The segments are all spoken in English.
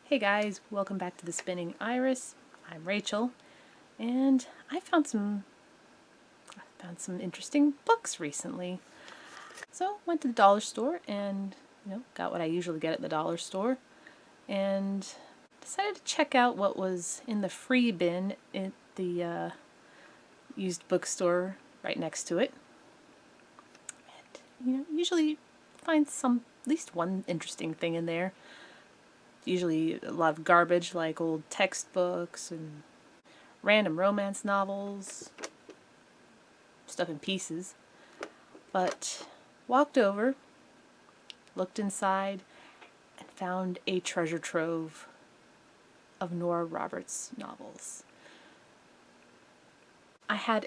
Hey guys, welcome back to the Spinning Iris. I'm Rachel, and I found some interesting books recently. So went to the dollar store and got what I usually get at the dollar store, and decided to check out what was in the free bin at the used bookstore right next to it. And usually find at least one interesting thing in there. Usually a lot of garbage like old textbooks and random romance novels, stuff in pieces. But walked over, looked inside, and found a treasure trove of Nora Roberts novels. I had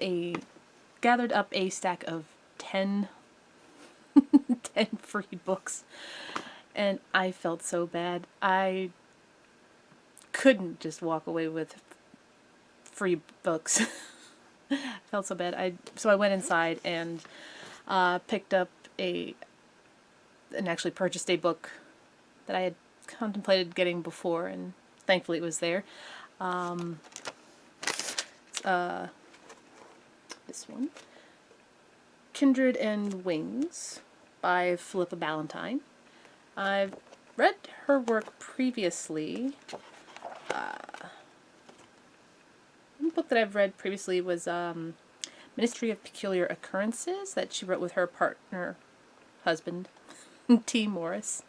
gathered up a stack of 10 free books, and I felt so bad. I couldn't just walk away with free books. I felt so bad. So I went inside and picked up and actually purchased a book that I had contemplated getting before, and thankfully it was there. This one, Kindred and Wings by Philippa Ballantyne. I've read her work previously. One book that I've read previously was Ministry of Peculiar Occurrences that she wrote with her husband, T. Morris.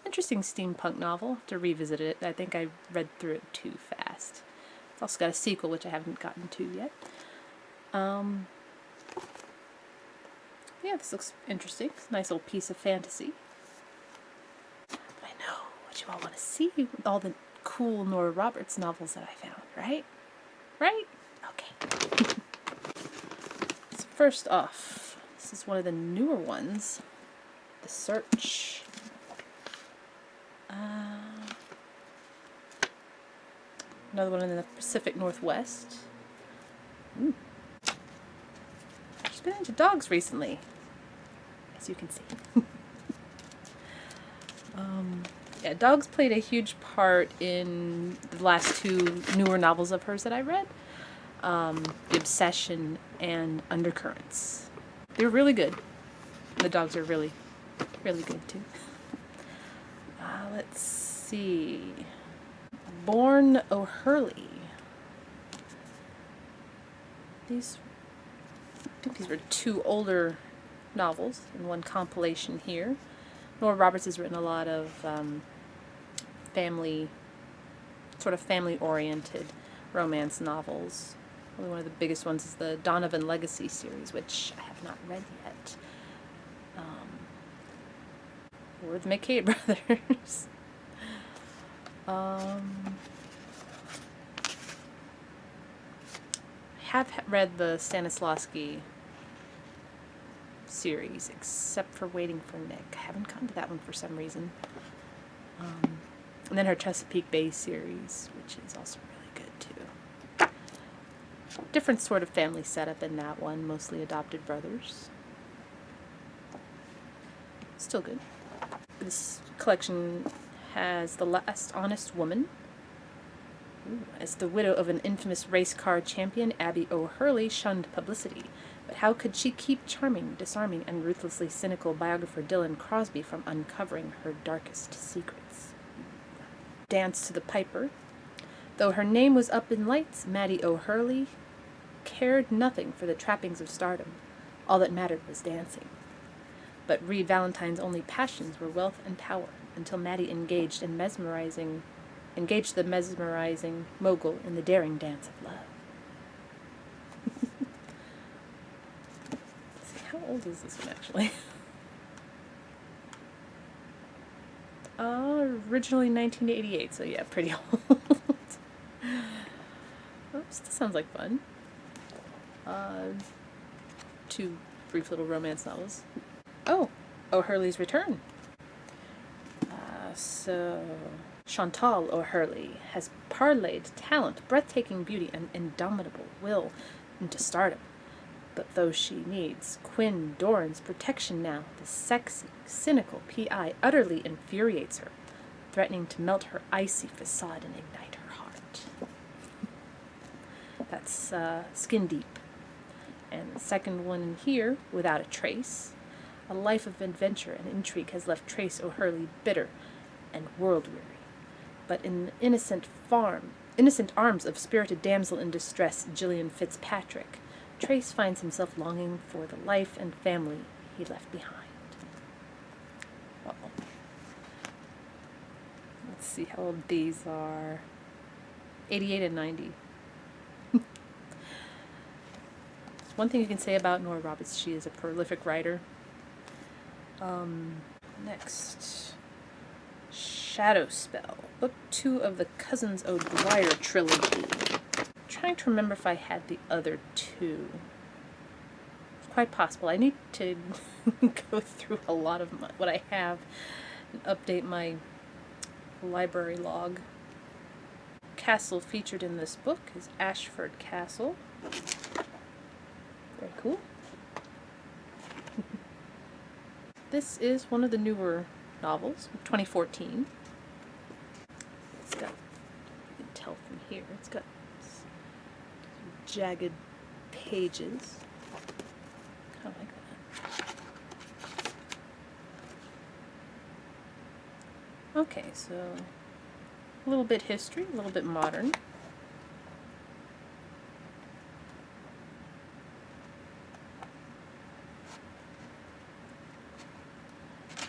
Interesting steampunk novel. To revisit it. I think I read through it too fast. It's also got a sequel, which I haven't gotten to yet. Yeah, this looks interesting. It's a nice little piece of fantasy. I know what you all want to see with all the cool Nora Roberts novels that I found, right? Right? Okay. So first off, this is one of the newer ones, The Search. Another one in the Pacific Northwest. Ooh. She's been into dogs recently, as you can see. Yeah, dogs played a huge part in the last two newer novels of hers that I read. The Obsession and Undercurrents. They're really good. The dogs are really, really good too. Let's see. Born O'Hurley. I think these were two older novels in one compilation here. Nora Roberts has written a lot of family-oriented romance novels. Probably one of the biggest ones is the Donovan Legacy series, which I have not read yet. Or the McKay brothers. I have read the Stanislavski series, except for Waiting for Nick. I haven't gotten to that one for some reason. And then her Chesapeake Bay series, which is also really good too. Different sort of family setup in that one, mostly adopted brothers. Still good. This collection has The Last Honest Woman. As the widow of an infamous race car champion, Abby O'Hurley shunned publicity. But how could she keep charming, disarming, and ruthlessly cynical biographer Dylan Crosby from uncovering her darkest secrets? Dance to the Piper. Though her name was up in lights, Maddie O'Hurley cared nothing for the trappings of stardom. All that mattered was dancing. But Reed Valentine's only passions were wealth and power, until Maddie engaged the mesmerizing mogul in the daring dance of love. Let's see, how old is this one actually? Originally 1988, so yeah, pretty old. Oh, still sounds like fun. Two brief little romance novels. Oh, O'Hurley's Return. So Chantal O'Hurley has parlayed talent, breathtaking beauty, and indomitable will into stardom. But though she needs Quinn Doran's protection now, the sexy, cynical P.I. utterly infuriates her, threatening to melt her icy facade and ignite her heart. That's Skin Deep. And the second one in here, Without a Trace. A life of adventure and intrigue has left Trace O'Hurley bitter and world-weary. But in the innocent arms of spirited damsel in distress, Gillian Fitzpatrick, Trace finds himself longing for the life and family he left behind. Uh-oh. Let's see how old these are. 88 and 90. One thing you can say about Nora Roberts, she is a prolific writer. Next, Shadow Spell, Book 2 of the Cousins O'Dwyer trilogy. I'm trying to remember if I had the other two. It's quite possible. I need to go through a lot of what I have and update my library log. Castle featured in this book is Ashford Castle. Very cool. This is one of the newer novels, 2014. It's got, you can tell from here, it's got jagged pages. Kind of like that. Okay, so a little bit history, a little bit modern.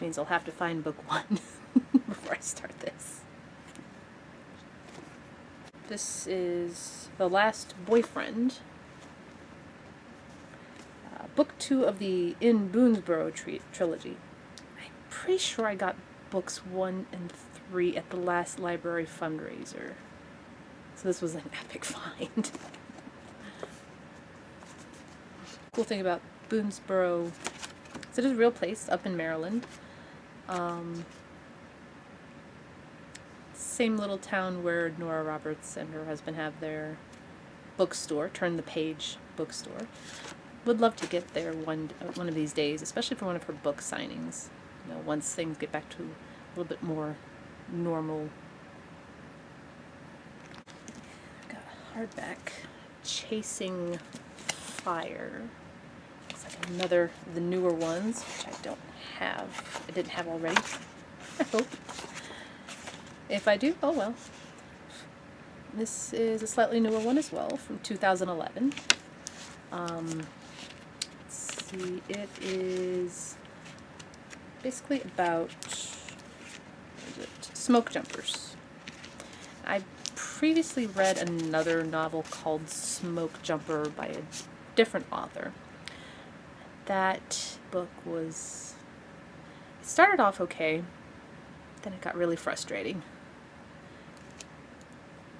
Means I'll have to find book 1 before I start this. This is The Last Boyfriend, book 2 of the In Boonesboro trilogy. I'm pretty sure I got books 1 and 3 at the last library fundraiser, so this was an epic find. Cool thing about Boonesboro is it is a real place up in Maryland. Same little town where Nora Roberts and her husband have their bookstore, Turn the Page bookstore. Would love to get there one of these days, especially for one of her book signings. You know, once things get back to a little bit more normal. Got a hardback, Chasing Fire. It's like another of the newer ones, which I didn't have already. I hope. If I do, oh well. This is a slightly newer one as well, from 2011. Let's see, it is basically about smoke jumpers. I previously read another novel called Smoke Jumper by a different author. That book it started off okay, then it got really frustrating.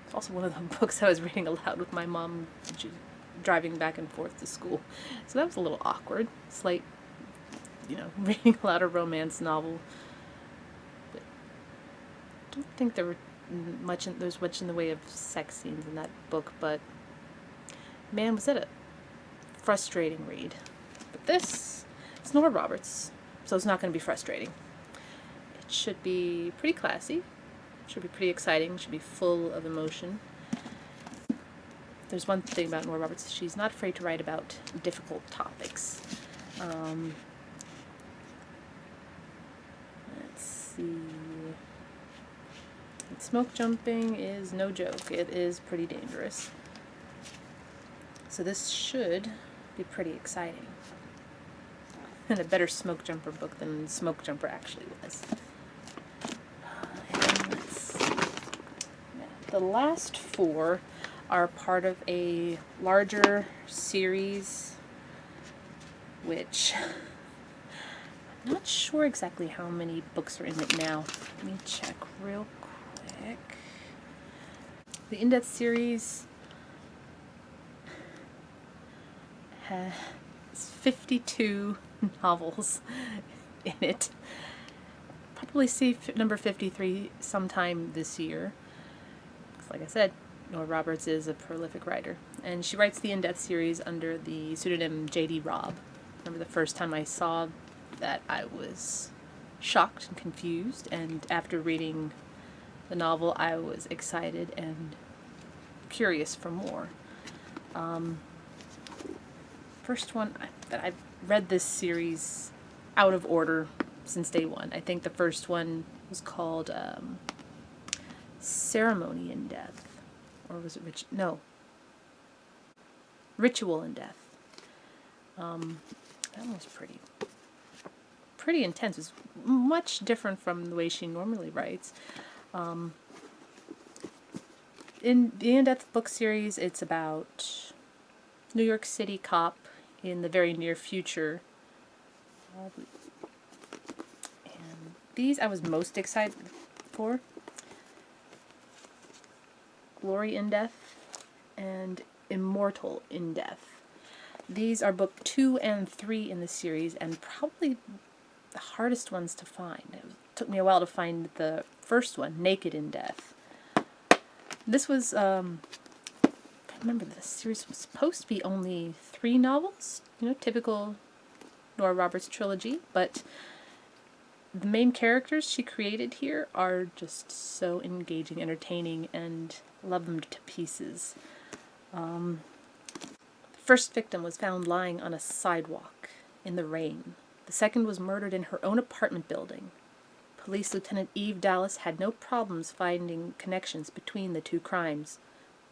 It's also one of the books I was reading aloud with my mom when she was driving back and forth to school. So that was a little awkward. It's like, reading aloud a romance novel. But I don't think there's much in the way of sex scenes in that book, but man, was it a frustrating read. But this, it's Nora Roberts, so it's not going to be frustrating. It should be pretty classy, should be pretty exciting, should be full of emotion. There's one thing about Nora Roberts, she's not afraid to write about difficult topics. Let's see. Smoke jumping is no joke. It is pretty dangerous. So this should be pretty exciting. And a better smoke jumper book than Smoke Jumper actually was. And let's see. The last 4 are part of a larger series, which I'm not sure exactly how many books are in it now. Let me check real quick. The in-depth series has 52 novels in it. Probably see number 53 sometime this year. Like I said, Nora Roberts is a prolific writer. and she writes the in-depth series under the pseudonym J.D. Robb. Remember the first time I saw that, I was shocked and confused, and after reading the novel I was excited and curious for more. First one that I've read this series out of order since day one. I think the first one was called Ceremony in Death, or was it Ritual in Death. That one was pretty intense. It's much different from the way she normally writes. In the in-depth book series, it's about New York City cop in the very near future. And these I was most excited for. Glory in Death and Immortal in Death. These are book 2 and 3 in the series, and probably the hardest ones to find. It took me a while to find the first one, Naked in Death. This was, I remember the series was supposed to be only 3 novels, typical Nora Roberts trilogy, but the main characters she created here are just so engaging, entertaining, and love them to pieces. The first victim was found lying on a sidewalk in the rain. The second was murdered in her own apartment building. Police Lieutenant Eve Dallas had no problems finding connections between the 2 crimes.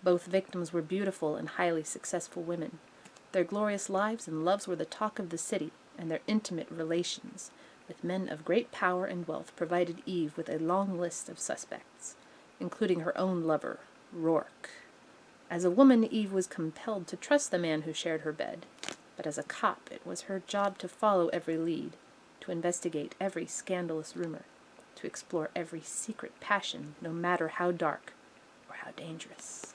Both victims were beautiful and highly successful women. Their glorious lives and loves were the talk of the city, and their intimate relations with men of great power and wealth provided Eve with a long list of suspects, including her own lover, Rourke. As a woman, Eve was compelled to trust the man who shared her bed, but as a cop, it was her job to follow every lead, to investigate every scandalous rumor, to explore every secret passion, no matter how dark or how dangerous.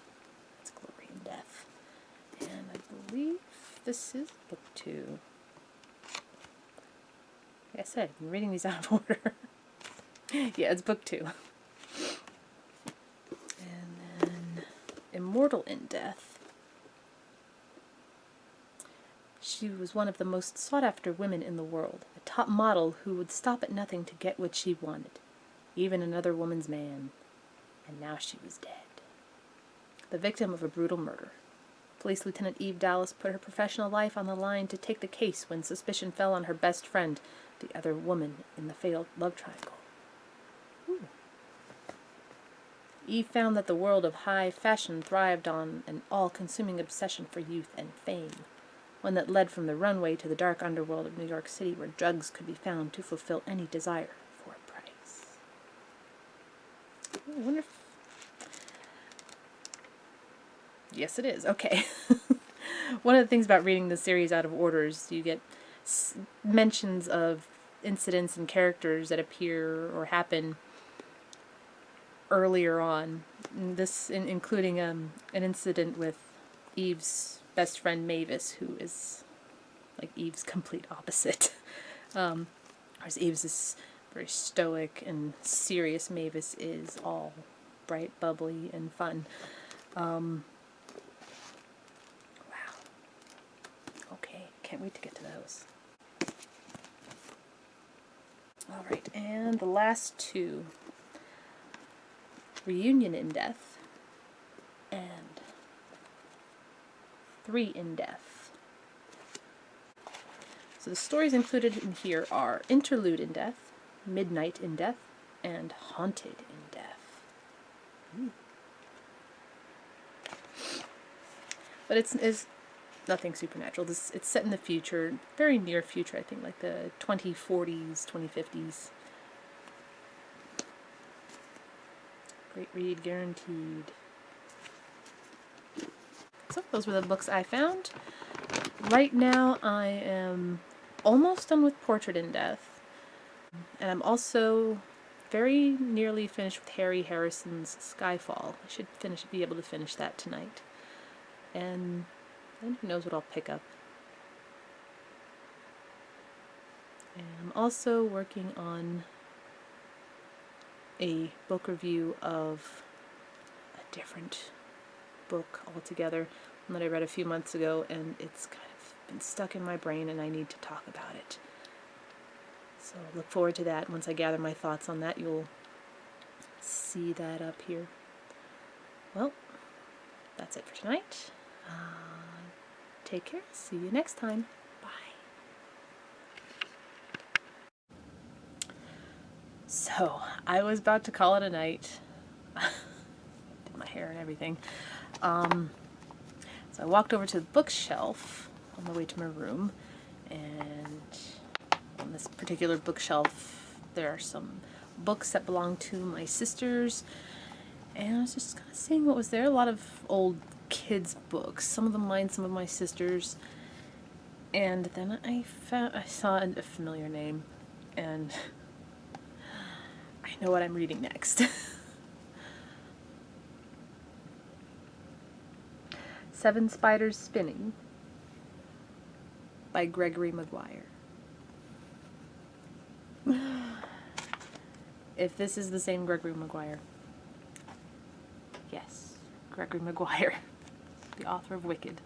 That's Glory in Death. And I believe this is book 2. Like I said, I'm reading these out of order. Yeah, it's book 2. And then Immortal in Death. She was one of the most sought-after women in the world, a top model who would stop at nothing to get what she wanted, even another woman's man. And now she was dead. The victim of a brutal murder. Police Lieutenant Eve Dallas put her professional life on the line to take the case when suspicion fell on her best friend, the other woman in the failed love triangle. Ooh. Eve found that the world of high fashion thrived on an all-consuming obsession for youth and fame, one that led from the runway to the dark underworld of New York City, where drugs could be found to fulfill any desire for a price. I wonder if... Yes, it is. Okay. One of the things about reading the series out of order is you get mentions of incidents and characters that appear or happen earlier on. Including an incident with Eve's best friend Mavis, who is like Eve's complete opposite. Whereas Eve's is very stoic and serious, Mavis is all bright, bubbly, and fun. Wow. Okay, can't wait to get to those. Alright, and the last 2. Reunion in Death and 3 in Death. So the stories included in here are Interlude in Death, Midnight in Death, and Haunted in Death. Ooh. But it's nothing supernatural. It's set in the future, very near future, I think, like the 2040s, 2050s. Great read, guaranteed. So those were the books I found. Right now I am almost done with Portrait in Death. And I'm also very nearly finished with Harry Harrison's Skyfall. I should be able to finish that tonight. And then who knows what I'll pick up. And I'm also working on a book review of a different book altogether. that I read a few months ago, and it's kind of been stuck in my brain, and I need to talk about it. So look forward to that. Once I gather my thoughts on that, you'll see that up here. Well, that's it for tonight. Take care. See you next time. Bye. So, I was about to call it a night. Did my hair and everything. So I walked over to the bookshelf on the way to my room, and on this particular bookshelf there are some books that belong to my sisters, and I was just kind of seeing what was there. A lot of old kids' books, some of them mine, some of my sisters, and then I saw a familiar name, and I know what I'm reading next. Seven Spiders Spinning by Gregory Maguire. If this is the same Gregory Maguire. Yes, Gregory Maguire, the author of Wicked.